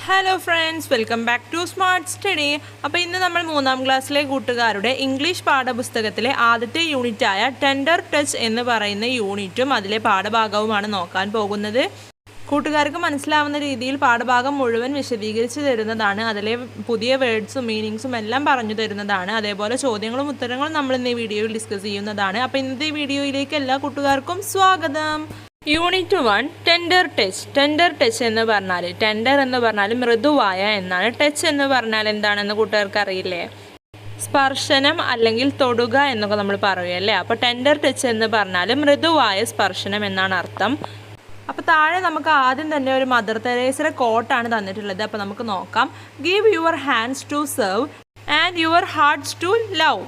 Hello friends, welcome back to Smart Study. അപ്പോൾ ഇന്ന് നമ്മൾ 3ാം ക്ലാസ്സിലെ കൂട്ടുകാരുടെ ഇംഗ്ലീഷ് പാഠപുസ്തകത്തിലെ ആദ്യത്തെ യൂണിറ്റായ ടെൻഡർ ടച്ച് എന്ന് പറയുന്ന യൂണിറ്റും അതിലെ പാഠഭാഗവുമാണ് നോക്കാൻ പോകുന്നത്. കൂട്ടുകാർക്ക് മനസ്സിലാവുന്ന രീതിയിൽ പാഠഭാഗം മുഴുവൻ വിശദീകരിച്ച് തരുന്നതാണ്. അതിലെ പുതിയ വേർഡ്സും മീനിങ്സും എല്ലാം പറഞ്ഞു തരുന്നതാണ്. അതേപോലെ ചോദ്യങ്ങളും ഉത്തരങ്ങളും നമ്മൾ ഇന്ന് ഈ വീഡിയോയിൽ ഡിസ്കസ് ചെയ്യുന്നതാണ്. അപ്പോൾ ഇന്നത്തെ വീഡിയോയിലേക്ക് എല്ലാ കൂട്ടുകാർക്കും സ്വാഗതം. Unit 1 tender touch. Tender touch എന്ന് പറഞ്ഞാൽ, ടെൻഡർ എന്ന് പറഞ്ഞാൽ മൃദുവായ എന്നാണ്. ടച്ച് എന്ന് പറഞ്ഞാൽ എന്താണെന്ന് കൂട്ടുകാർക്ക് അറിയില്ലേ? സ്പർശനം അല്ലെങ്കിൽ തൊടുക എന്നൊക്കെ നമ്മൾ പറയുമല്ലേ. അപ്പോൾ ടെൻഡർ ടച്ച് എന്ന് പറഞ്ഞാൽ മൃദുവായ സ്പർശനം എന്നാണ് അർത്ഥം. അപ്പോൾ താഴെ നമുക്ക് ആദ്യം തന്നെ ഒരു മദർ തെരേസയുടെ കോട്ടാണ് തന്നിട്ടുള്ളത്. അപ്പോൾ നമുക്ക് നോക്കാം. Give your hands to serve and your hearts to love.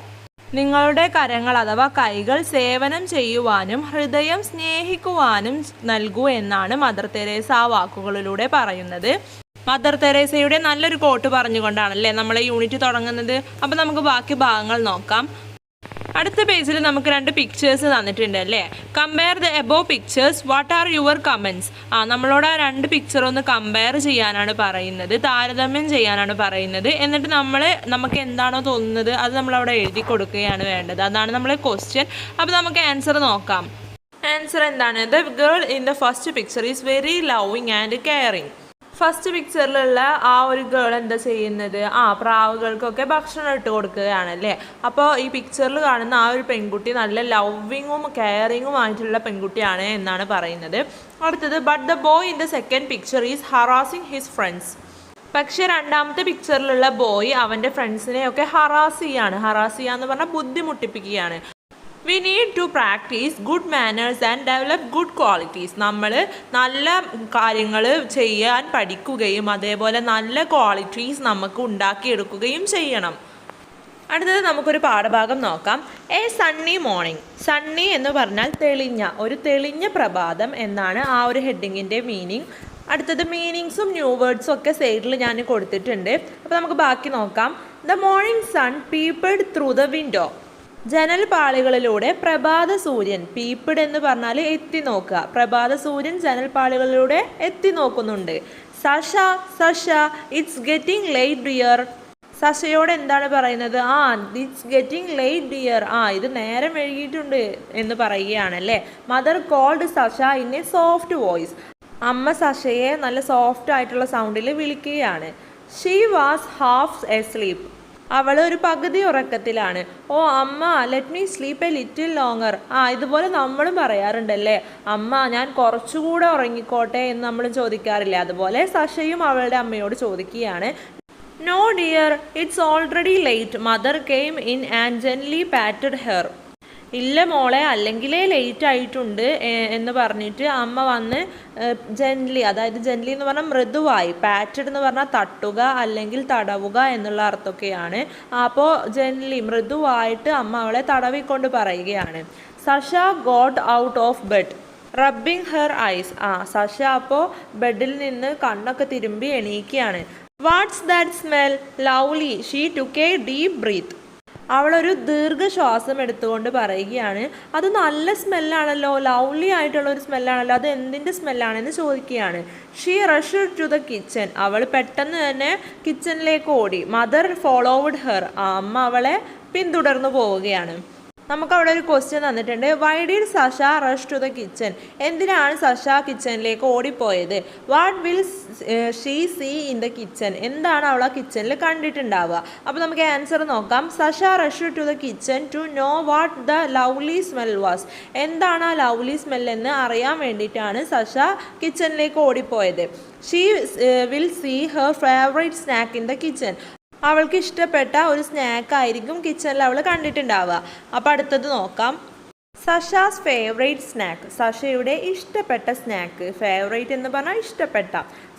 നിങ്ങളുടെ കരങ്ങൾ അഥവാ കൈകൾ സേവനം ചെയ്യുവാനും ഹൃദയം സ്നേഹിക്കുവാനും നൽകൂ എന്നാണ് മദർ തെരേസ ആ വാക്കുകളിലൂടെ പറയുന്നത്. മദർ തെരേസയുടെ നല്ലൊരു കോട്ട് പറഞ്ഞുകൊണ്ടാണല്ലേ നമ്മളെ യൂണിറ്റ് തുടങ്ങുന്നത്. അപ്പോൾ നമുക്ക് ബാക്കി ഭാഗങ്ങൾ നോക്കാം. അടുത്ത പേജിൽ നമുക്ക് 2 പിക്ചേഴ്സ് തന്നിട്ടുണ്ട് അല്ലേ. Compare the above pictures, what are your comments. നമ്മളോട് ആ 2 പിക്ചർ ഒന്ന് കമ്പയർ ചെയ്യാനാണ് പറയുന്നത്, താരതമ്യം ചെയ്യാനാണ് പറയുന്നത്. എന്നിട്ട് നമുക്ക് എന്താണോ തോന്നുന്നത് അത് നമ്മളവിടെ എഴുതി കൊടുക്കുകയാണ് വേണ്ടത്. അതാണ് നമ്മളെ ക്വസ്റ്റ്യൻ. അപ്പോൾ നമുക്ക് ആൻസർ നോക്കാം. ആൻസർ എന്താണ്? The girl in the first picture is very loving and caring. First പിക്ചറിലുള്ള ആ ഒരു ഗേൾ എന്താ ചെയ്യുന്നത്? പ്രാവുകൾക്കൊക്കെ ഭക്ഷണം ഇട്ട് കൊടുക്കുകയാണല്ലേ. അപ്പോൾ ഈ പിക്ചറിൽ കാണുന്ന ആ ഒരു പെൺകുട്ടി നല്ല ലവിങ്ങും കെയറിങ്ങും ആയിട്ടുള്ള പെൺകുട്ടിയാണ് എന്നാണ് പറയുന്നത്. അടുത്തത്, but the boy in the second picture is harassing his friends. പക്ഷേ രണ്ടാമത്തെ പിക്ചറിലുള്ള ബോയ് അവൻ്റെ ഫ്രണ്ട്സിനെയൊക്കെ ഹറാസ് ചെയ്യുക എന്ന് പറഞ്ഞാൽ ബുദ്ധിമുട്ടിപ്പിക്കുകയാണ്. We need to practise good manners and develop good qualities. നമ്മൾ നല്ല കാര്യങ്ങൾ ചെയ്യാൻ പഠിക്കുകയും അതേപോലെ നല്ല ക്വാളിറ്റീസ് നമുക്ക് ഉണ്ടാക്കിയെടുക്കുകയും ചെയ്യണം. അടുത്തത് നമുക്കൊരു പാഠഭാഗം നോക്കാം. A Sunny morning. സണ്ണി എന്ന് പറഞ്ഞാൽ തെളിഞ്ഞ പ്രഭാതം എന്നാണ് ആ ഒരു ഹെഡിങ്ങിൻ്റെ മീനിങ്. അടുത്തത് മീനിങ്സും ന്യൂ വേർഡ്സും ഒക്കെ സൈഡിൽ ഞാൻ കൊടുത്തിട്ടുണ്ട്. അപ്പോൾ നമുക്ക് ബാക്കി നോക്കാം. The morning sun peeped through the window. ജനൽ പാളികളിലൂടെ പ്രഭാത സൂര്യൻ, പീപ്പിഡ് എന്ന് പറഞ്ഞാൽ എത്തി നോക്കുക, പ്രഭാത സൂര്യൻ ജനൽ പാളികളിലൂടെ എത്തി നോക്കുന്നുണ്ട്. Sasha it's getting late dear. സഷയോട് എന്താണ് പറയുന്നത്? It's getting late dear. ഇത് നേരം വൈകിയിട്ടുണ്ട് എന്ന് പറയുകയാണല്ലേ. Mother called Sasha in a soft voice. അമ്മ സഷയെ നല്ല സോഫ്റ്റ് ആയിട്ടുള്ള സൗണ്ടിൽ വിളിക്കുകയാണ്. She was half asleep. അവൾ ഒരു പകുതി ഉറക്കത്തിലാണ്. അമ്മ let me sleep a little longer. ഇതുപോലെ നമ്മളും പറയാറുണ്ടല്ലേ, അമ്മ ഞാൻ കുറച്ചുകൂടെ ഉറങ്ങിക്കോട്ടെ എന്ന് നമ്മൾ ചോദിക്കാറില്ലേ. അതുപോലെ സഷയും അവളുടെ അമ്മയോട് ചോദിക്കുകയാണ്. No dear, it's already late. Mother came in and gently patted her. ഇല്ല മോളെ, അല്ലെങ്കിലേ ലേറ്റ് ആയിട്ടുണ്ട് എന്ന് പറഞ്ഞിട്ട് അമ്മ വന്ന് ജെന്റ്ലി, അതായത് ജെന്റ്ലി എന്ന് പറഞ്ഞാൽ മൃദുവായി, പാറ്റഡ് എന്ന് പറഞ്ഞാൽ തട്ടുക അല്ലെങ്കിൽ തടവുക എന്നുള്ള അർത്ഥമൊക്കെയാണ്. അപ്പോൾ ജെന്റ്ലി മൃദുവായിട്ട് അമ്മ അവളെ തടവിക്കൊണ്ട് പറയുകയാണ്. Sasha got out of bed rubbing her eyes. Sasha അപ്പോൾ ബെഡിൽ നിന്ന് കണ്ണൊക്കെ തിരുമ്പി എണീക്കുകയാണ്. What's that smell? Lovely. She took a deep breath. അവളൊരു ദീർഘശ്വാസം എടുത്തുകൊണ്ട് പറയുകയാണ്, അത് നല്ല സ്മെല്ലാണല്ലോ, ലവ്ലി ആയിട്ടുള്ള ഒരു സ്മെല്ലാണല്ലോ, അത് എന്തിൻ്റെ സ്മെല്ലാണെന്ന് ചോദിക്കുകയാണ്. She rushed to the kitchen. അവൾ പെട്ടെന്ന് തന്നെ കിച്ചണിലേക്ക് ഓടി. Mother followed her. അമ്മ അവളെ പിന്തുടർന്നു പോവുകയാണ്. നമുക്കവിടെ ഒരു ക്വസ്റ്റ്യൻ തന്നിട്ടുണ്ട്. Why did Sasha rush to the kitchen? എന്തിനാണ് സഷ കിച്ചണിലേക്ക് ഓടിപ്പോയത്? What will she see in the kitchen? എന്താണ് അവൾ ആ കിച്ചണിൽ കണ്ടിട്ടുണ്ടാവുക? അപ്പോൾ നമുക്ക് ആൻസർ നോക്കാം. Sasha rush to the kitchen to know what the lovely smell was. എന്താണ് ആ ലവ്ലി സ്മെൽ എന്ന് അറിയാൻ വേണ്ടിയിട്ടാണ് സഷ കിച്ചണിലേക്ക് ഓടിപ്പോയത്. She will see her favourite snack in the kitchen. അവൾക്ക് ഇഷ്ടപ്പെട്ട ഒരു സ്നാക്കായിരിക്കും കിച്ചണിൽ അവൾ കണ്ടിട്ടുണ്ടാവുക. അപ്പോൾ അടുത്തത് നോക്കാം. സഷാസ് ഫേവറേറ്റ് സ്നാക്ക്. സഷയുടെ ഇഷ്ടപ്പെട്ട സ്നാക്ക്. ഫേവറേറ്റ് എന്ന് പറഞ്ഞാൽ ഇഷ്ടപ്പെട്ട.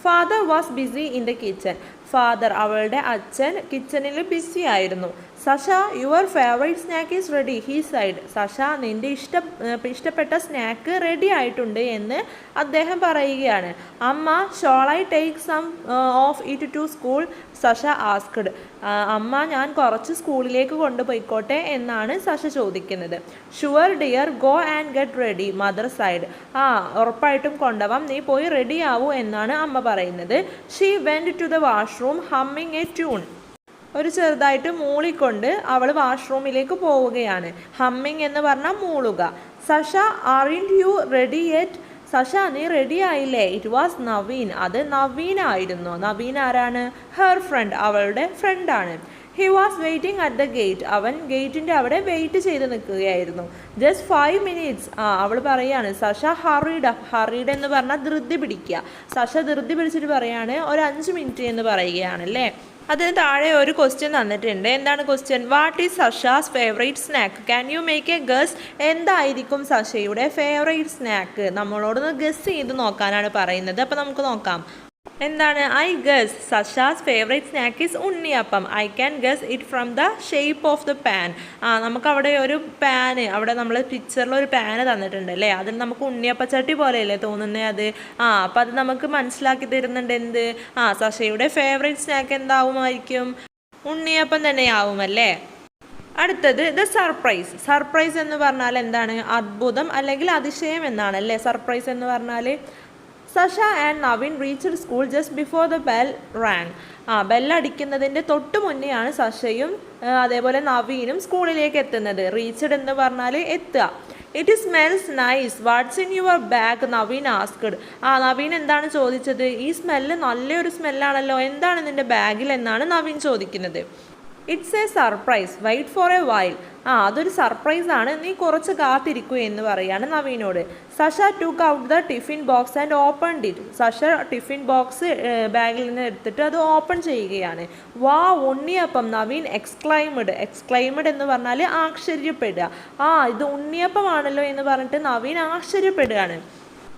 Father was busy in the kitchen. Father അവളുടെ അച്ഛൻ കിച്ചണിൽ ബിസി ആയിരുന്നു. Sasha your favourite snack is ready he said. Sasha നിൻ്റെ ഇഷ്ടപ്പെട്ട സ്നാക്ക് റെഡി ആയിട്ടുണ്ട് എന്ന് അദ്ദേഹം പറയുകയാണ്. അമ്മ shall I take some of it to school Sasha asked. അമ്മ ഞാൻ കുറച്ച് സ്കൂളിലേക്ക് കൊണ്ടുപോയിക്കോട്ടെ എന്നാണ് സഷ ചോദിക്കുന്നത്. Sure dear go and get ready mother said. ഉറപ്പായിട്ടും കൊണ്ടുപോവാം, നീ പോയി റെഡി ആവൂ എന്നാണ് അമ്മ പറയുന്നത്. She went to the washroom humming a tune. ഒരു ചെറുതായിട്ട് മൂളിക്കൊണ്ട് അവൾ വാഷ്റൂമിലേക്ക് പോവുകയാണ്. ഹമ്മിങ് എന്ന് പറഞ്ഞാൽ മൂളുക. Sasha aren't you ready yet. Sasha നീ റെഡി ആയില്ലേ? It was Naveen. അത് നവീൻ ആയിരുന്നു. നവീൻ ആരാണ്? ഹെർ ഫ്രണ്ട്, അവളുടെ ഫ്രണ്ടാണ്. He was waiting at the gate. അവൻ ഗേറ്റിൻ്റെ അവിടെ വെയിറ്റ് ചെയ്ത് നിൽക്കുകയായിരുന്നു. Just 5 minutes. അവൾ പറയാണ് സഷ ഹറീഡ്. ഹറീഡ് എന്ന് പറഞ്ഞാൽ ധൃതി പിടിക്കുക. സഷ ധൃതി പിടിച്ചിട്ട് പറയാണ് ഒരു 5 minutes എന്ന് പറയുകയാണല്ലേ. അതിന് താഴെ ഒരു ക്വസ്റ്റ്യൻ തന്നിട്ടുണ്ട്. എന്താണ് question? What is Sasha's favourite snack? Can you make a guess? എന്തായിരിക്കും സഷയുടെ ഫേവറേറ്റ് സ്നാക്ക്? നമ്മളോടൊന്ന് ഗസ് ചെയ്ത് നോക്കാനാണ് പറയുന്നത്. അപ്പോൾ നമുക്ക് നോക്കാം. എന്താണ്? I guess Sasha's favourite snack is unniyappam. I can guess it from the shape of the pan. നമുക്കവിടെ ഒരു പാന്, അവിടെ നമ്മൾ പിക്ചറിൽ ഒരു പാന് തന്നിട്ടുണ്ട് അല്ലേ, അതിൽ നമുക്ക് ഉണ്ണിയപ്പച്ചട്ടി പോലെയല്ലേ തോന്നുന്നത് അത്. അപ്പം അത് നമുക്ക് മനസ്സിലാക്കി തരുന്നുണ്ട്. എന്ത്? സഷയുടെ ഫേവറേറ്റ് സ്നാക്ക് എന്താവുമായിരിക്കും? ഉണ്ണിയപ്പം തന്നെയാവുമല്ലേ. അടുത്തത് ദ സർപ്രൈസ്. സർപ്രൈസ് എന്ന് പറഞ്ഞാൽ എന്താണ്? അത്ഭുതം അല്ലെങ്കിൽ അതിശയം എന്നാണ് അല്ലേ സർപ്രൈസ് എന്ന് പറഞ്ഞാൽ. Sasha and Naveen reached school just before the bell rang. ബെല്ലടിക്കുന്നതിൻ്റെ തൊട്ട് മുന്നെയാണ് സഷയും അതേപോലെ നവീനും സ്കൂളിലേക്ക് എത്തുന്നത്. റീച്ച്ഡ് എന്ന് പറഞ്ഞാൽ എത്തുക. It smells nice what's in your bag Naveen asked. Naveen എന്താണ് ചോദിച്ചത്? ഈ സ്മെല്ല് നല്ലൊരു സ്മെല്ലാണല്ലോ, എന്താണ് നിൻ്റെ ബാഗിൽ എന്നാണ് നവീൻ ചോദിക്കുന്നത്. It's a surprise wait for a while. അതൊരു സർപ്രൈസാണ്, നീ കുറച്ച് കാത്തിരിക്കൂ എന്ന് പറയാണ് നവീനോട്. Sasha took out the tiffin box and opened it. Sasha tiffin box ബാഗിൽ നിന്ന് എടുത്തിട്ട് അത് ഓപ്പൺ ചെയ്യുകയാണ്. വാ ഉണ്ണിയപ്പം നവീൻ എക്സ്ക്ലൈംഡ്. എക്സ്ക്ലൈംഡ് എന്ന് പറഞ്ഞാൽ ആശ്ചര്യപ്പെടുക. ഇത് ഉണ്ണിയപ്പമാണല്ലോ എന്ന് പറഞ്ഞിട്ട് നവീൻ ആശ്ചര്യപ്പെടുകയാണ്.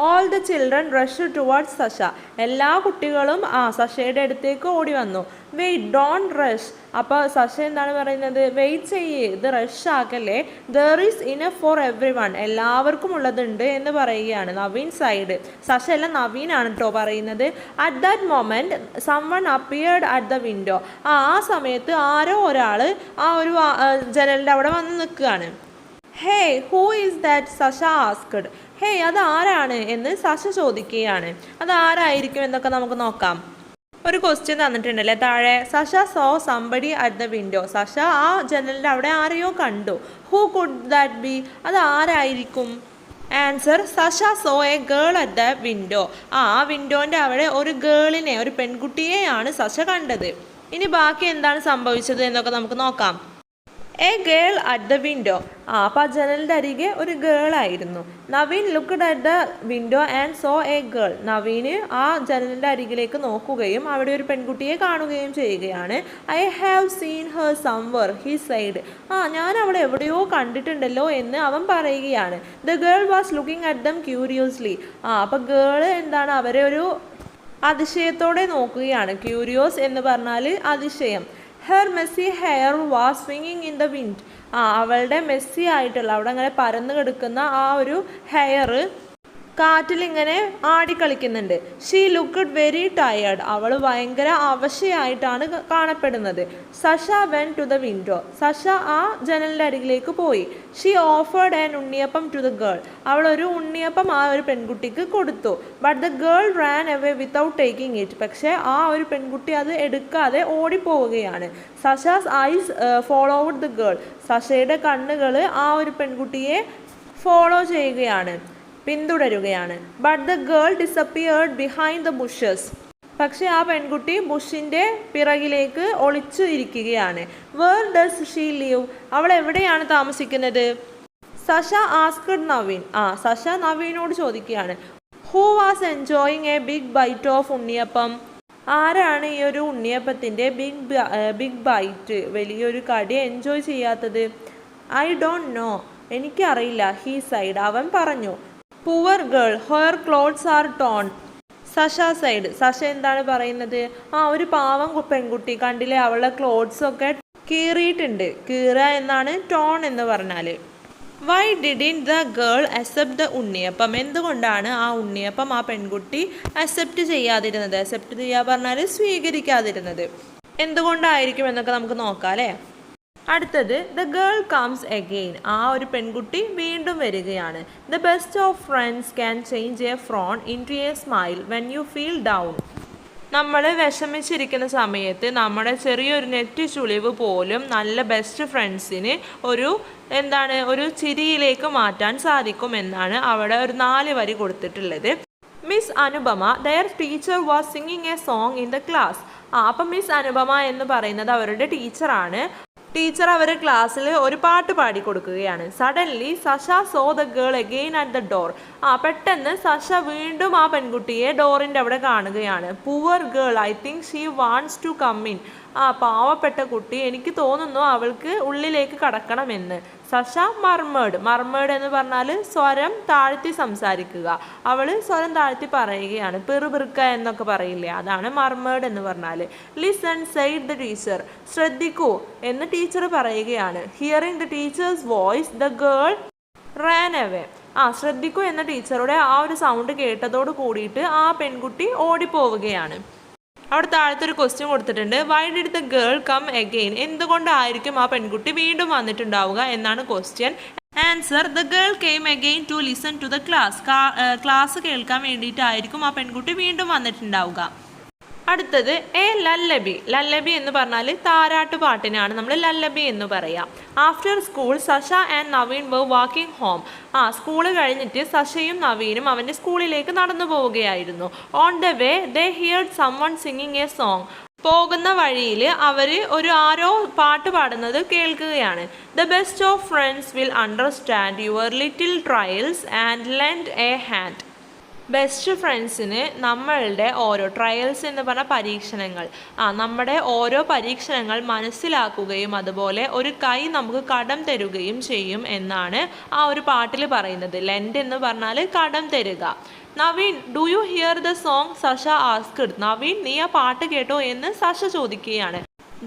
All the children rush towards Sasha. എല്ലാ കുട്ടികളും സഷയുടെ അടുത്തേക്ക് ഓടി വന്നു. Wait don't rush. അപ്പോൾ സഷ എന്താണ് പറയുന്നത്? വെയിറ്റ് ചെയ്യേ, ഇത് റഷ് ആക്കല്ലേ. There is enough for every one. എല്ലാവർക്കും ഉള്ളതുണ്ട് എന്ന് പറയുകയാണ്. നവീൻ സൈഡ്. സഷ എല്ലാം നവീനാണ് കേട്ടോ പറയുന്നത്. At that moment someone appeared at the window. ആ സമയത്ത് ആരോ ഒരാൾ ഒരു ജനലിൻ്റെ അവിടെ വന്ന് നിൽക്കുകയാണ്. Hey who is that Sasha asked. Hey അത് ആരാണ് എന്ന് സഷ ചോദിക്കുകയാണ്. അത് ആരായിരിക്കും എന്നൊക്കെ നമുക്ക് നോക്കാം. ഒരു ക്വസ്റ്റ്യൻ തന്നിട്ടുണ്ടല്ലേ താഴെ. Sasha saw somebody at the window. സഷ ജനലിൻ്റെ അവിടെ ആരെയോ കണ്ടു. Who could that be? അത് ആരായിരിക്കും? Answer Sasha saw a girl at the window. വിൻഡോൻ്റെ അവിടെ ഒരു ഗേളിനെ, ഒരു പെൺകുട്ടിയെയാണ് സഷ കണ്ടത്. ഇനി ബാക്കി എന്താണ് സംഭവിച്ചത് എന്നൊക്കെ നമുക്ക് നോക്കാം. A girl at the window. അപ്പോൾ ജനലിൻ്റെ അരികെ ഒരു ഗേളായിരുന്നു. Naveen looked at the window and saw a girl. നവീന് ജനലിൻ്റെ അരികിലേക്ക് നോക്കുകയും അവിടെ ഒരു പെൺകുട്ടിയെ കാണുകയും ചെയ്യുകയാണ്. I have seen her somewhere he said. ഞാൻ അവളെ എവിടെയോ കണ്ടിട്ടുണ്ടല്ലോ എന്ന് അവൻ പറയുകയാണ്. The girl was looking at them curiously. അപ്പോൾ ഗേള് എന്താണ് അവരെ ഒരു അതിശയത്തോടെ നോക്കുകയാണ്. ക്യൂരിയോസ് എന്ന് പറഞ്ഞാൽ അതിശയം. ഹെർ മെസ്സി ഹെയർ വാസ് സ്വിങ്ങിങ് ഇൻ ദ വിൻഡ്. അവളുടെ മെസ്സി ആയിട്ടുള്ള അവിടെ അങ്ങനെ പരന്നു കിടക്കുന്ന ഒരു ഹെയർ കാറ്റിലിങ്ങനെ ആടിക്കളിക്കുന്നുണ്ട്. She looked very tired. അവൾ ഭയങ്കര അവശയായിട്ടാണ് കാണപ്പെടുന്നത്. Sasha went to the window. സഷ ജനലിൻ്റെ അരികിലേക്ക് പോയി. She offered an unniyappam to the girl. അവൾ ഒരു ഉണ്ണിയപ്പം ഒരു പെൺകുട്ടിക്ക് കൊടുത്തു. But the girl ran away without taking it. പക്ഷേ ഒരു പെൺകുട്ടി അത് എടുക്കാതെ ഓടിപ്പോവുകയാണ്. Sasha's eyes followed the girl. സഷയുടെ കണ്ണുകൾ ഒരു പെൺകുട്ടിയെ ഫോളോ ചെയ്യുകയാണ്, പിന്തുടരുകയാണ്. But the girl disappeared behind the bushes. പക്ഷേ പെൺകുട്ടി ബുഷിൻ്റെ പിറകിലേക്ക് ഒളിച്ചു ഇരിക്കുകയാണ്. Where does she live. അവൾ എവിടെയാണ് താമസിക്കുന്നത്? Sasha asked Naveen. സഷ നവീനോട് ചോദിക്കുകയാണ്. Who was enjoying a big bite of unniyappam. ആരാണ് ഈ ഒരു ഉണ്ണിയപ്പത്തിൻ്റെ ബിഗ് ബൈറ്റ്, വലിയൊരു കടി എൻജോയ് ചെയ്യാത്തത്? I don't know. എനിക്കറിയില്ല. He said. അവൻ പറഞ്ഞു. Poor girl her clothes are torn. Sasha said. Sasha എന്താണ് പറയുന്നത്? ഒരു പാവം പെൺകുട്ടി കണ്ടില്ലേ, അവളുടെ ക്ലോത്ത്സൊക്കെ കീറിയിട്ടുണ്ട്. കീറുക എന്നാണ് ടോൺ എന്ന് പറഞ്ഞാൽ. Why didn't the girl accept the unniyappam? എന്തുകൊണ്ടാണ് ആ ഉണ്ണിയപ്പം ആ പെൺകുട്ടി അക്സെപ്റ്റ് ചെയ്യാതിരുന്നത്? അക്സെപ്റ്റ് ചെയ്യുക പറഞ്ഞാൽ സ്വീകരിക്കാതിരുന്നത്. എന്തുകൊണ്ടായിരിക്കും എന്നൊക്കെ നമുക്ക് നോക്കാം അല്ലേ. അടുത്തത് ദ ഗേൾ കംസ് അഗെയിൻ. ആ ഒരു പെൺകുട്ടി വീണ്ടും വരികയാണ്. The best of friends can change a frown into a smile when you feel down. നമ്മൾ വിഷമിച്ചിരിക്കുന്ന സമയത്ത് നമ്മുടെ ചെറിയൊരു നെറ്റ് ചുളിവ് പോലും നല്ല ബെസ്റ്റ് ഫ്രണ്ട്സിന് ഒരു ചിരിയിലേക്ക് മാറ്റാൻ സാധിക്കും എന്നാണ് അവിടെ ഒരു 4 വരി കൊടുത്തിട്ടുള്ളത്. Miss Anupama their teacher was singing a song in the class. അപ്പം മിസ് അനുപമ എന്ന് പറയുന്നത് അവരുടെ ടീച്ചറാണ്. ടീച്ചർ അവരുടെ ക്ലാസ്സിൽ ഒരു പാട്ട് പാടി കൊടുക്കുകയാണ്. Suddenly Sasha saw the girl again at the door. പെട്ടെന്ന് സഷ വീണ്ടും ആ പെൺകുട്ടിയെ ഡോറിൻ്റെ അവിടെ കാണുകയാണ്. Poor girl, I think she wants to come in. പാവപ്പെട്ട കുട്ടി, എനിക്ക് തോന്നുന്നു അവൾക്ക് ഉള്ളിലേക്ക് കടക്കണമെന്ന്. സഷ മർമേഡ് എന്ന് പറഞ്ഞാൽ സ്വരം താഴ്ത്തി സംസാരിക്കുക. അവൾ സ്വരം താഴ്ത്തി പറയുകയാണ്. പിറുപിറുക്ക എന്നൊക്കെ പറയില്ലേ, അതാണ് മർമേഡ് എന്ന് പറഞ്ഞാൽ. Listen said the teacher. ശ്രദ്ധിക്കൂ എന്ന് ടീച്ചർ പറയുകയാണ്. Hearing the teachers voice the girl ran away. ശ്രദ്ധിക്കൂ എന്ന ടീച്ചറുടെ ആ ഒരു സൗണ്ട് കേട്ടതോട് കൂടിയിട്ട് ആ പെൺകുട്ടി ഓടിപ്പോവുകയാണ്. അവിടെ താഴത്തെ ഒരു ക്വസ്റ്റ്യൻ കൊടുത്തിട്ടുണ്ട്. Why did the girl come again? എന്തുകൊണ്ടായിരിക്കും ആ പെൺകുട്ടി വീണ്ടും വന്നിട്ടുണ്ടാവുക എന്നാണ് question. Answer the girl came again to listen to the class. Class കേൾക്കാൻ വേണ്ടിയിട്ടായിരിക്കും ആ പെൺകുട്ടി വീണ്ടും വന്നിട്ടുണ്ടാവുക. അടുത്തത് എ ലല്ലബി. ലല്ലബി എന്ന് പറഞ്ഞാൽ താരാട്ട് പാട്ടിനാണ് നമ്മൾ ലല്ലബി എന്ന് പറയാം. After school Sasha and Naveen were walking home. School കഴിഞ്ഞിട്ട് സഷയും നവീനും അവൻ്റെ സ്കൂളിലേക്ക് നടന്നു പോവുകയായിരുന്നു. On the way they heard someone singing a song. പോകുന്ന വഴിയിൽ അവർ ആരോ പാട്ട് പാടുന്നത് കേൾക്കുകയാണ്. The best of friends will understand your little trials and lend a hand. Best ഫ്രണ്ട്സിന് നമ്മളുടെ ഓരോ ട്രയൽസ് എന്ന് പറഞ്ഞ പരീക്ഷണങ്ങൾ, നമ്മുടെ ഓരോ പരീക്ഷണങ്ങൾ മനസ്സിലാക്കുകയും അതുപോലെ ഒരു കൈ നമുക്ക് കടം തരുകയും ചെയ്യും എന്നാണ് ആ ഒരു പാട്ടിൽ പറയുന്നത്. ലെൻഡ് എന്ന് പറഞ്ഞാൽ കടം തരുക. Naveen do you hear the song? Sasha asked. Naveen, നീ ആ പാട്ട് കേട്ടോ എന്ന് സഷ ചോദിക്കുകയാണ്.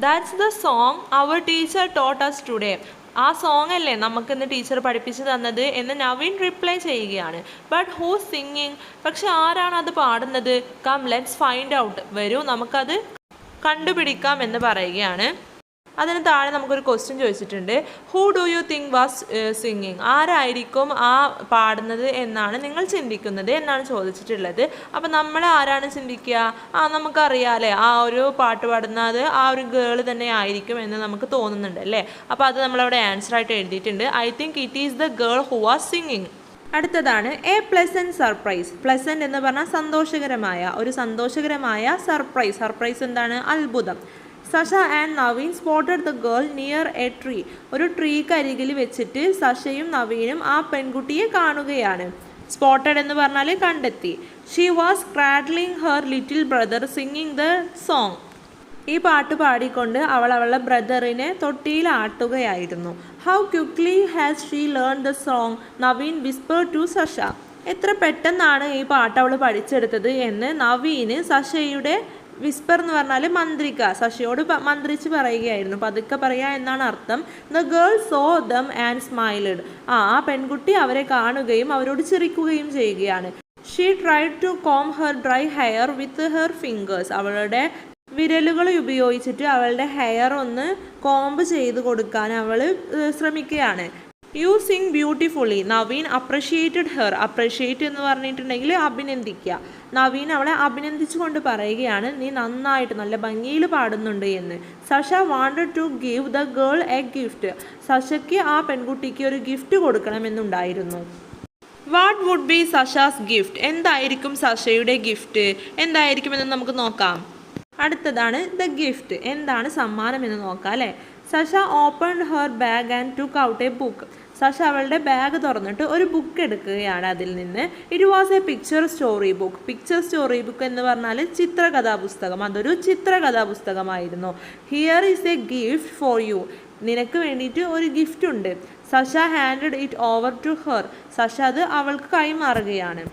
That's the song our teacher taught us today. ആ സോങ് അല്ലേ നമുക്കിന്ന് ടീച്ചർ പഠിപ്പിച്ചു തന്നത് എന്ന് നവീൻ റിപ്ലൈ ചെയ്യുകയാണ്. But who's singing? പക്ഷെ ആരാണ് അത് പാടുന്നത്? Come let's find out. വരൂ നമുക്കത് കണ്ടുപിടിക്കാം എന്ന് പറയുകയാണ്. അതിന് താഴെ നമുക്കൊരു ക്വസ്റ്റ്യൻ ചോദിച്ചിട്ടുണ്ട്. Who do you think was singing? ആരായിരിക്കും ആ പാടുന്നത് എന്നാണ് നിങ്ങൾ ചിന്തിക്കുന്നത് എന്നാണ് ചോദിച്ചിട്ടുള്ളത്. അപ്പം നമ്മൾ ആരാണ് ചിന്തിക്കുക? നമുക്കറിയാമല്ലേ, ആ ഒരു പാട്ട് പാടുന്നത് ആ ഒരു ഗേൾ തന്നെ ആയിരിക്കും എന്ന് നമുക്ക് തോന്നുന്നുണ്ട് അല്ലേ. അപ്പോൾ അത് നമ്മളവിടെ ആൻസറായിട്ട് എഴുതിയിട്ടുണ്ട്. I think it is the girl who was singing. അടുത്തതാണ് എ പ്ലസൻറ്റ് സർപ്രൈസ്. പ്ലസൻറ്റ് എന്ന് പറഞ്ഞാൽ സന്തോഷകരമായ സർപ്രൈസ്. സർപ്രൈസ് എന്താണ്? അത്ഭുതം. Sasha and Naveen spotted the girl near a tree. ഒരു ട്രീക്ക് അരികിൽ വെച്ചിട്ട് സഷയും നവീനും ആ പെൺകുട്ടിയെ കാണുകയാണ്. സ്പോട്ടഡ് എന്ന് പറഞ്ഞാൽ കണ്ടെത്തി. She was cradling her little brother singing the song. ഈ പാട്ട് പാടിക്കൊണ്ട് അവൾ അവളുടെ ബ്രദറിനെ തൊട്ടിയിൽ ആട്ടുകയായിരുന്നു. How quickly has she learn the song? Naveen whisper to Sasha. എത്ര പെട്ടെന്നാണ് ഈ പാട്ട് അവൾ പഠിച്ചെടുത്തത് എന്ന് നവീന് സഷയുടെ വിസ്പർ എന്ന് പറഞ്ഞാൽ മന്ത്രിക്ക, സഷയോട് മന്ത്രിച്ച് പറയുകയായിരുന്നു. പതുക്കെ പറയുക എന്നാണ് അർത്ഥം. The girl saw them and smiled. ആ പെൺകുട്ടി അവരെ കാണുകയും അവരോട് ചിരിക്കുകയും ചെയ്യുകയാണ്. She tried to comb her dry hair with her fingers. അവളുടെ വിരലുകൾ ഉപയോഗിച്ചിട്ട് അവളുടെ ഹെയർ ഒന്ന് കോംബ് ചെയ്ത് കൊടുക്കാൻ അവൾ ശ്രമിക്കുകയാണ്. You sing beautifully. Naveen appreciated her. Appreciate എന്ന് പറഞ്ഞിട്ടുണ്ടെങ്കിൽ അഭിനന്ദിക്കുക. നവീൻ അവളെ അഭിനന്ദിച്ചുകൊണ്ട് പറയുകയാണ്, നീ നന്നായിട്ട് നല്ല ഭംഗിയിൽ പാടുന്നുണ്ട് എന്ന്. Sasha wanted to give the girl a gift. സഷയ്ക്ക് ആ പെൺകുട്ടിക്ക് ഒരു ഗിഫ്റ്റ് കൊടുക്കണമെന്നുണ്ടായിരുന്നു. What would be Sasha's gift? എന്തായിരിക്കും സഷയുടെ ഗിഫ്റ്റ്? എന്തായിരിക്കുമെന്ന് നമുക്ക് നോക്കാം. അടുത്തതാണ് ദ ഗിഫ്റ്റ്. എന്താണ് സമ്മാനം എന്ന് നോക്കാം അല്ലേ. Sasha opened her bag and took out a book. Sasha അവളുടെ ബാഗ് തുറന്നിട്ട് ഒരു ബുക്ക് എടുക്കുകയാണ്. അതിൽ നിന്ന് it was a picture story book. Picture story book എന്ന് പറഞ്ഞാൽ ചിത്രകഥാപുസ്തകം. അതൊരു ചിത്രകഥാപുസ്തകമായിരുന്നു. Here is a gift for you. നിനക്ക് വേണ്ടിയിട്ട് ഒരു ഗിഫ്റ്റ് ഉണ്ട്. Sasha handed it over to her. Sasha അത് അവൾക്ക് കൈമാറുകയാണ്.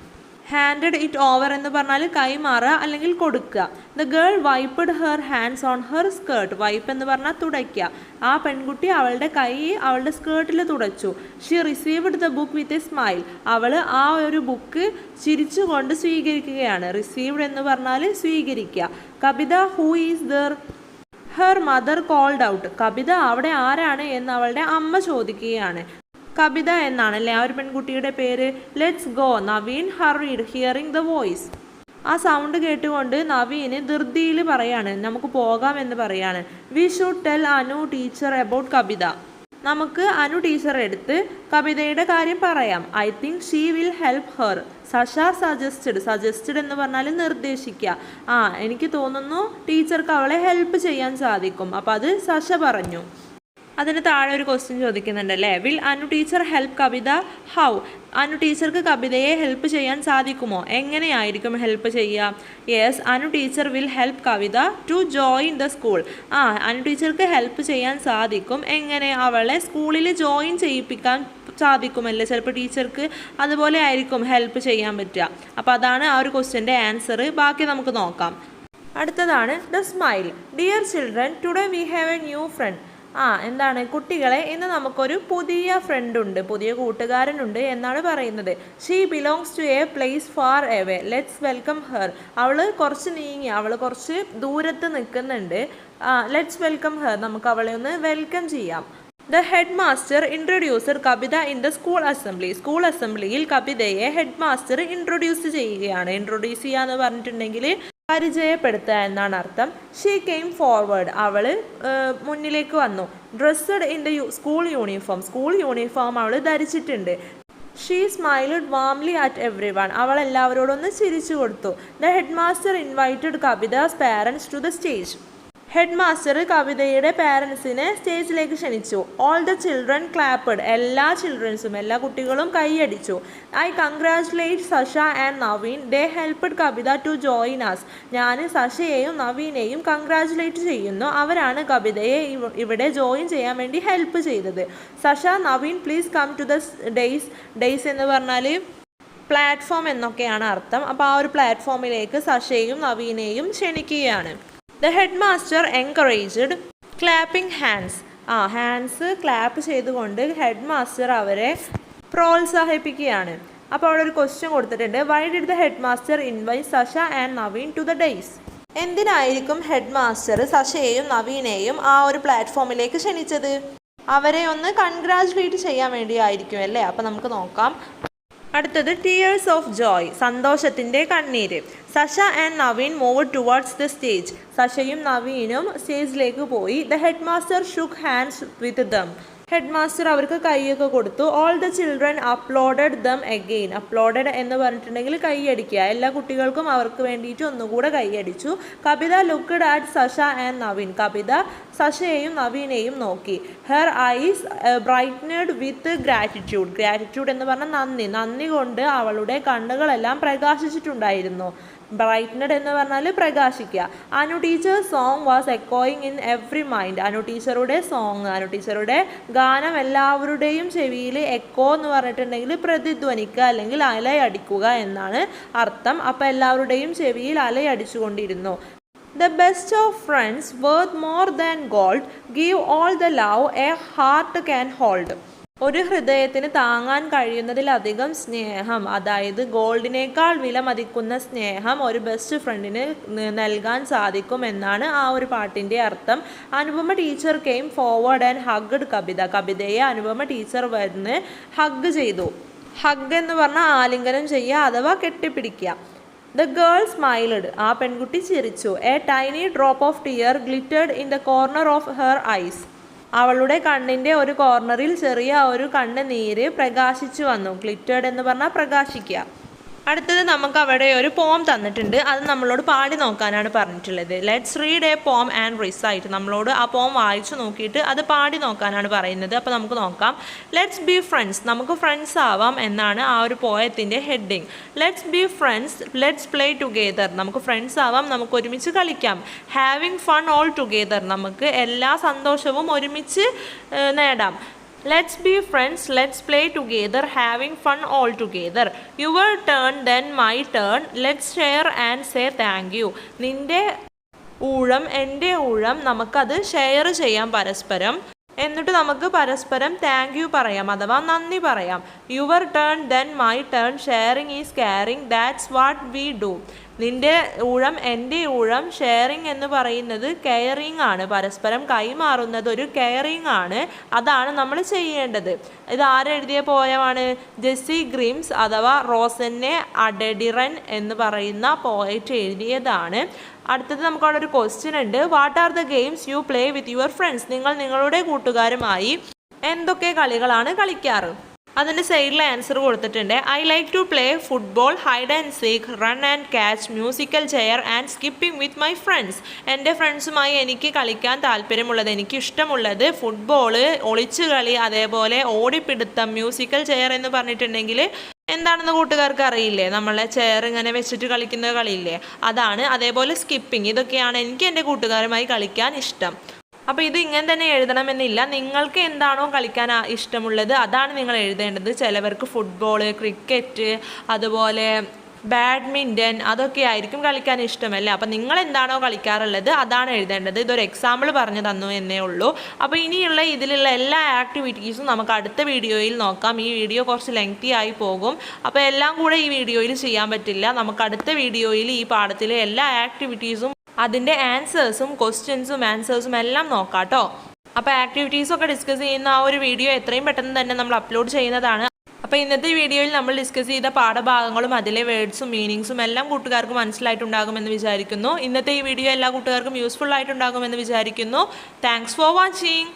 ഹാൻഡഡ് ഇറ്റ് ഓവർ എന്ന് പറഞ്ഞാൽ കൈമാറുക അല്ലെങ്കിൽ കൊടുക്കുക. The girl wiped her hands on her skirt. Wipe എന്ന് പറഞ്ഞാൽ തുടയ്ക്കുക. ആ പെൺകുട്ടി അവളുടെ കൈ അവളുടെ സ്കേർട്ടിൽ തുടച്ചു. She received the book with a smile. അവൾ ആ ഒരു ബുക്ക് ചിരിച്ചുകൊണ്ട് സ്വീകരിക്കുകയാണ്. റിസീവ്ഡ് എന്ന് പറഞ്ഞാൽ സ്വീകരിക്കുക. Kavita who is there? Her mother called out. Kavita അവിടെ ആരാണ് എന്ന് അവളുടെ അമ്മ ചോദിക്കുകയാണ്. കവിത എന്നാണല്ലേ ആ ഒരു പെൺകുട്ടിയുടെ പേര്. Let's go. Naveen hurried hearing the voice. ആ സൗണ്ട് കേട്ടുകൊണ്ട് നവീന് ധൃതിയിൽ പറയാണ് നമുക്ക് പോകാം എന്ന് പറയാണ്. We should tell Anu teacher about Kavita. നമുക്ക് അനു ടീച്ചറെ അടുത്ത് കവിതയുടെ കാര്യം പറയാം. I think she will help her. Sasha suggested. Suggested എന്ന് പറഞ്ഞാൽ നിർദ്ദേശിക്കുക. എനിക്ക് തോന്നുന്നു ടീച്ചർക്ക് അവളെ ഹെൽപ്പ് ചെയ്യാൻ സാധിക്കും. അപ്പോൾ അത് സഷ പറഞ്ഞു. അതിന് താഴെ ഒരു ക്വസ്റ്റ്യൻ ചോദിക്കുന്നുണ്ടല്ലേ. Will Anu teacher help Kavita? How? Anu ടീച്ചർക്ക് കവിതയെ ഹെൽപ്പ് ചെയ്യാൻ സാധിക്കുമോ? എങ്ങനെയായിരിക്കും ഹെൽപ്പ് ചെയ്യുക? Yes, Anu teacher will help Kavita to join the school. Anu ടീച്ചർക്ക് ഹെൽപ്പ് ചെയ്യാൻ സാധിക്കും. എങ്ങനെ? അവളെ സ്കൂളിൽ ജോയിൻ ചെയ്യിപ്പിക്കാൻ സാധിക്കുമല്ലേ ചിലപ്പോൾ ടീച്ചർക്ക്. അതുപോലെ ആയിരിക്കും ഹെൽപ്പ് ചെയ്യാൻ പറ്റുക. അപ്പോൾ അതാണ് ആ ഒരു ക്വസ്റ്റ്യൻ്റെ ആൻസർ. ബാക്കി നമുക്ക് നോക്കാം. അടുത്തതാണ് the smile. Dear children, today we have A new front. എന്താണ് കുട്ടികളെ, ഇന്ന് നമുക്കൊരു പുതിയ ഫ്രണ്ടുണ്ട്, പുതിയ കൂട്ടുകാരനുണ്ട് എന്നാണ് പറയുന്നത്. She belongs to a place far away. Let's welcome her. അവൾ കുറച്ച് നീങ്ങി, അവൾ കുറച്ച് ദൂരത്ത് നിൽക്കുന്നുണ്ട്. Let's welcome her. നമുക്ക് അവളെ ഒന്ന് വെൽക്കം ചെയ്യാം. The head master introduced Kavita in the school assembly. School അസംബ്ലിയിൽ കവിതയെ ഹെഡ് മാസ്റ്റർ ഇൻട്രൊഡ്യൂസ് ചെയ്യുകയാണ്. ഇൻട്രൊഡ്യൂസ് ചെയ്യുക എന്ന് പറഞ്ഞിട്ടുണ്ടെങ്കിൽ പരിചയപ്പെടുത്തുക എന്നാണ് അർത്ഥം. She came forward. അവൾ മുന്നിലേക്ക് വന്നു. Dressed in the school uniform. School uniform അവൾ ധരിച്ചിട്ടുണ്ട്. She smiled warmly at everyone. അവൾ എല്ലാവരോടൊന്ന് ചിരിച്ചു കൊടുത്തു. The head master invited Kavita's parents to the stage. Head master കവിതയുടെ പാരൻസിനെ സ്റ്റേജിലേക്ക് ക്ഷണിച്ചു. All the children clapped. എല്ലാ ചിൽഡ്രൻസും, എല്ലാ കുട്ടികളും കൈയടിച്ചു. I congratulate Sasha and Naveen. They helped Kavita to join us. ഞാൻ സഷയെയും നവീനെയും കൺഗ്രാജുലേറ്റ് ചെയ്യുന്നു. അവരാണ് കവിതയെ ഇവിടെ ജോയിൻ ചെയ്യാൻ വേണ്ടി ഹെൽപ്പ് ചെയ്തത്. Sasha, Naveen, please come to the dais. Dais എന്ന് പറഞ്ഞാൽ പ്ലാറ്റ്ഫോം എന്നൊക്കെയാണ് അർത്ഥം. അപ്പോൾ ആ ഒരു പ്ലാറ്റ്ഫോമിലേക്ക് സഷയെയും നവീനെയും ക്ഷണിക്കുകയാണ്. The headmaster encouraged clapping hands. Hands clap ചെയ്തുകൊണ്ട് ഹെഡ് മാസ്റ്റർ അവരെ പ്രോത്സാഹിപ്പിക്കുകയാണ്. അപ്പോൾ അവിടെ ഒരു ക്വസ്റ്റ്യൻ കൊടുത്തിട്ടുണ്ട്. Why did the head master invite Sasha and Naveen to the dais? എന്തിനായിരിക്കും ഹെഡ് മാസ്റ്റർ സഷയെയും നവീനെയും ആ ഒരു പ്ലാറ്റ്ഫോമിലേക്ക് ക്ഷണിച്ചത്? അവരെ ഒന്ന് കൺഗ്രാജുലേറ്റ് ചെയ്യാൻ വേണ്ടിയായിരിക്കും അല്ലേ? അപ്പോൾ നമുക്ക് നോക്കാം. അടുത്തത് ടീയേഴ്സ് ഓഫ് ജോയ്. സന്തോഷത്തിൻ്റെ കണ്ണീര്. Sasha and Naveen move towards the stage. സഷയും നവീനും സ്റ്റേജിലേക്ക് പോയി. The head master shook hands with them. Head master അവർക്ക് കൈയൊക്കെ കൊടുത്തു. All the children applauded them again. Applauded എന്ന് പറഞ്ഞിട്ടുണ്ടെങ്കിൽ കൈയടിക്കുക. എല്ലാ കുട്ടികൾക്കും അവർക്ക് വേണ്ടിയിട്ട് ഒന്നുകൂടെ കൈയടിച്ചു. Kavita looked at Sasha and Naveen. Kavita സഷയെയും നവീനെയും നോക്കി. Her eyes brightened with gratitude. Gratitude എന്ന് പറഞ്ഞാൽ നന്ദി. നന്ദി കൊണ്ട് അവളുടെ കണ്ണുകളെല്ലാം പ്രകാശിച്ചിട്ടുണ്ടായിരുന്നു. ബ്രൈറ്റ്നഡ് എന്ന് പറഞ്ഞാൽ പ്രകാശിക്കുക. അനു ടീച്ചർ സോങ് വാസ് എക്കോയിങ് ഇൻ എവ്രി മൈൻഡ്. അനു ടീച്ചറുടെ സോങ്, അനു ടീച്ചറുടെ ഗാനം എല്ലാവരുടെയും ചെവിയിൽ എക്കോ എന്ന് പറഞ്ഞിട്ടുണ്ടെങ്കിൽ പ്രതിധ്വനിക്കുക അല്ലെങ്കിൽ അലയടിക്കുക എന്നാണ് അർത്ഥം. അപ്പോൾ എല്ലാവരുടെയും ചെവിയിൽ അലയടിച്ചുകൊണ്ടിരുന്നു. The best of friends worth more than gold give all the love a heart can hold. ഒരു ഹൃദയത്തിന് താങ്ങാൻ കഴിയുന്നതിലധികം സ്നേഹം, അതായത് ഗോൾഡിനേക്കാൾ വില മതിക്കുന്ന സ്നേഹം ഒരു ബെസ്റ്റ് ഫ്രണ്ടിന് നൽകാൻ സാധിക്കും എന്നാണ് ആ ഒരു പാട്ടിൻ്റെ അർത്ഥം. Anupama teacher came forward and hugged Kavita. കവിതയെ അനുപമ ടീച്ചർ വന്ന് ഹഗ് ചെയ്തു. ഹഗ് എന്ന് പറഞ്ഞാൽ ആലിംഗനം ചെയ്യുക അഥവാ കെട്ടിപ്പിടിക്കുക. The girl smiled. ആ പെൺകുട്ടി ചിരിച്ചു. A tiny drop of tear glittered in the corner of her eyes. അവളുടെ കണ്ണിൻ്റെ ഒരു കോർണറിൽ ചെറിയ ഒരു കണ്ണ് നീര് പ്രകാശിച്ചു വന്നു. ഗ്ലിറ്റേർഡ് എന്ന് പറഞ്ഞാൽ പ്രകാശിക്കുക. അടുത്തത് നമുക്ക് അവിടെ ഒരു പോം തന്നിട്ടുണ്ട്. അത് നമ്മളോട് പാടി നോക്കാനാണ് പറഞ്ഞിട്ടുള്ളത്. Let's read A poem and recite. നമ്മളോട് ആ പോം വായിച്ചു നോക്കിയിട്ട് അത് പാടി നോക്കാനാണ് പറയുന്നത്. അപ്പോൾ നമുക്ക് നോക്കാം. Let's be friends. നമുക്ക് ഫ്രണ്ട്സ് ആവാം എന്നാണ് ആ ഒരു പോയത്തിൻ്റെ heading. Let's be friends, let's play together. നമുക്ക് ഫ്രണ്ട്സ് ആവാം, നമുക്ക് ഒരുമിച്ച് കളിക്കാം. Having fun all together. നമുക്ക് എല്ലാ സന്തോഷവും ഒരുമിച്ച് നേടാം. Let's be friends, let's play together, having fun all together. Your turn, then my turn. Let's share and say thank you. നിന്റെ ഊഴം എൻ്റെ ഊഴം, നമുക്കത് ഷെയർ ചെയ്യാം പരസ്പരം. എന്നിട്ട് നമുക്ക് പരസ്പരം താങ്ക് യു പറയാം, അഥവാ നന്ദി പറയാം. Your turn then my turn, sharing is caring, that's what we do. നിന്റെ ഊഴം എൻ്റെ ഊഴം, ഷെയറിങ് എന്ന് പറയുന്നത് കെയറിങ് ആണ്, പരസ്പരം കൈമാറുന്നത് ഒരു കെയറിങ് ആണ്, അതാണ് നമ്മൾ ചെയ്യേണ്ടത്. ഇത് ആരെഴുതിയ പോയമാണ്? ജെസ്സി ഗ്രിംസ് അഥവാ റോസന്നെ അഡഡിറൻ എന്ന് പറയുന്ന പോയറ്റ് എഴുതിയതാണ്. അടുത്തത് നമുക്കവിടെ ഒരു ക്വസ്റ്റ്യൻ ഉണ്ട്. What are the games you play with your friends? നിങ്ങൾ നിങ്ങളുടെ കൂട്ടുകാരുമായി എന്തൊക്കെ കളികളാണ് കളിക്കാറ്? അതിൻ്റെ സൈഡിൽ ആൻസർ കൊടുത്തിട്ടുണ്ട്. I like to play football, hide and seek, run and catch, musical chair and skipping with my friends. എൻ്റെ ഫ്രണ്ട്സുമായി എനിക്ക് കളിക്കാൻ താല്പര്യമുള്ളത്, എനിക്ക് ഇഷ്ടമുള്ളത് ഫുട്ബോള്, ഒളിച്ചുകളി, അതേപോലെ ഓടിപ്പിടുത്തം. മ്യൂസിക്കൽ ചെയർ എന്ന് പറഞ്ഞിട്ടുണ്ടെങ്കിൽ എന്താണെന്ന് കൂട്ടുകാർക്ക് അറിയില്ലേ? നമ്മളെ ചെയർ ഇങ്ങനെ വെച്ചിട്ട് കളിക്കുന്ന കളിയില്ലേ, അതാണ്. അതേപോലെ സ്കിപ്പിംഗ്, ഇതൊക്കെയാണ് എനിക്ക് എൻ്റെ കൂട്ടുകാരുമായി കളിക്കാൻ ഇഷ്ടം. അപ്പോൾ ഇത് ഇങ്ങനെ തന്നെ എഴുതണമെന്നില്ല, നിങ്ങൾക്ക് എന്താണോ കളിക്കാൻ ഇഷ്ടമുള്ളത് അതാണ് നിങ്ങൾ എഴുതേണ്ടത്. ചിലവർക്ക് ഫുട്ബോൾ, ക്രിക്കറ്റ്, അതുപോലെ ബാഡ്മിൻ്റൺ, അതൊക്കെ ആയിരിക്കും കളിക്കാൻ ഇഷ്ടമല്ലേ. അപ്പോൾ നിങ്ങൾ എന്താണോ കളിക്കാറുള്ളത് അതാണ് എഴുതേണ്ടത്. ഇതൊരു എക്സാമ്പിൾ പറഞ്ഞു തന്നു എന്നേ ഉള്ളൂ. അപ്പോൾ ഇനിയുള്ള ഇതിലുള്ള എല്ലാ ആക്ടിവിറ്റീസും നമുക്ക് അടുത്ത വീഡിയോയിൽ നോക്കാം. ഈ വീഡിയോ കുറച്ച് ലെങ്തി ആയി പോകും, അപ്പോൾ എല്ലാം കൂടെ ഈ വീഡിയോയിൽ ചെയ്യാൻ പറ്റില്ല. നമുക്ക് അടുത്ത വീഡിയോയിൽ ഈ പാഠത്തിലെ എല്ലാ ആക്ടിവിറ്റീസും അതിൻ്റെ ആൻസേഴ്സും ക്വസ്റ്റ്യൻസും ആൻസേഴ്സും എല്ലാം നോക്കാം കേട്ടോ. അപ്പോൾ ആക്ടിവിറ്റീസൊക്കെ ഡിസ്കസ് ചെയ്യുന്ന ആ ഒരു വീഡിയോ എത്രയും പെട്ടെന്ന് തന്നെ നമ്മൾ അപ്ലോഡ് ചെയ്യുന്നതാണ്. അപ്പോൾ ഇന്നത്തെ വീഡിയോയിൽ നമ്മൾ ഡിസ്കസ് ചെയ്ത പാഠഭാഗങ്ങളും അതിലെ വേർഡ്സും മീനിങ്സും എല്ലാം കൂട്ടുകാർക്ക് മനസ്സിലായിട്ടുണ്ടാകുമെന്ന് വിചാരിക്കുന്നു. ഇന്നത്തെ ഈ വീഡിയോ എല്ലാ കൂട്ടുകാർക്കും യൂസ്ഫുൾ ആയിട്ടുണ്ടാകുമെന്ന് വിചാരിക്കുന്നു. Thanks for watching.